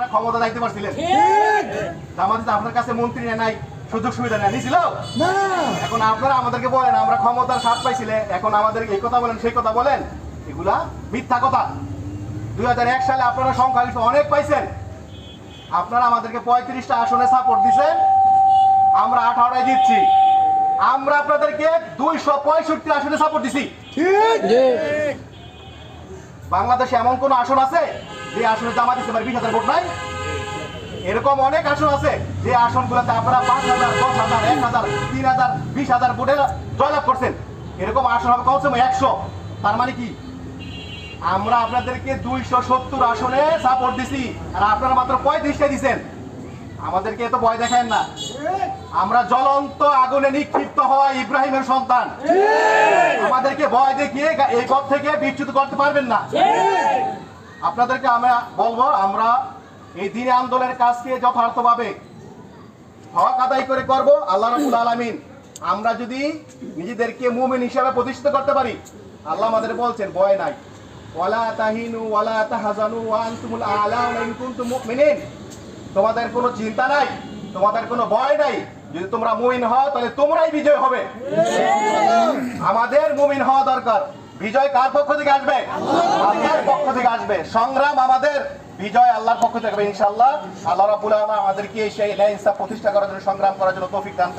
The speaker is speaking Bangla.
আপনারা ক্ষমতা দায়িত্ব পারছিলেন, জামাত আপনার কাছে মন্ত্রী নাই, সুযোগ সুবিধা নেই, নিছিল না। এখন আপনারা আমাদেরকে বলেন আমরা ক্ষমতার স্বাদ পাইছিলে, এখন আমাদের এই কথা বলেন সেই কথা বলেন, এগুলা মিথ্যা কথা। 2001 সালে আপনারা সংখ্যাগরিষ্ঠ অনেক পাইছেন, আপনারা আমাদেরকে 35টা আসনে সাপোর্ট দিচ্ছেন, আমরা 18টায় জিতছি। আমরা আপনাদেরকে 265 আসনে সাপোর্ট দিছি। বাংলাদেশে এমন কোন আসন আছে যে আসনে জামাত ইসলামের 20,000 ভোট নাই? এরকম অনেক আসন আছে যে আসনগুলোতে আপনারা 5,000, 10,000, 1,000, 3,000, 20,000 ভোটে জয়লাভ করছেন। এরকম আসন হবে কমসে কম 100। তার মানে কি আমরা আপনাদেরকে 270 আসনে সাপোর্ট দিছি, আর আপনারা মাত্র 35টা দিচ্ছেন। আমাদেরকে এত ভয় দেখায় না, আমরা জ্বলন্ত আগুনে নিক্ষিপ্ত হওয়া ইব্রাহিমের সন্তান। আমাদেরকে ভয় দেখিয়ে এই পথ থেকে বিচ্যুত করতে পারবেন না। আপনাদেরকে আমরা বলবো, আমরা এই দ্বীনি আন্দোলনের কাজকে যথার্থভাবে হক আদায় করে করব। আল্লাহ রাব্বুল আলামিন আমরা যদি নিজেদেরকে মুমিন হিসেবে প্রতিষ্ঠিত করতে পারি, আল্লাহ আমাদের বলছেন ভয় নাই, ওয়ালা তাহিনু ওয়ালা তাহজানু ওয়া আনতুমুল আ'লাউনা ইন কুনতুম মুমিনিন। তোমাদের কোনো চিন্তা নাই, তোমাদের কোনো ভয় নাই, যদি তোমরা মুমিন হও তাহলে তোমরাই বিজয় হবে। আমাদের মুমিন হওয়া দরকার। বিজয় কার পক্ষ থেকে আসবে? আল্লাহর পক্ষ থেকে আসবে। সংগ্রাম আমাদের, বিজয় আল্লাহর পক্ষ থেকে ইনশাআল্লাহ। আল্লাহ রাব্বুল আলামিন আমাদেরকে সেই ন্যায় ইনসাফ প্রতিষ্ঠা করার জন্য, সংগ্রাম করার জন্য তৌফিক দান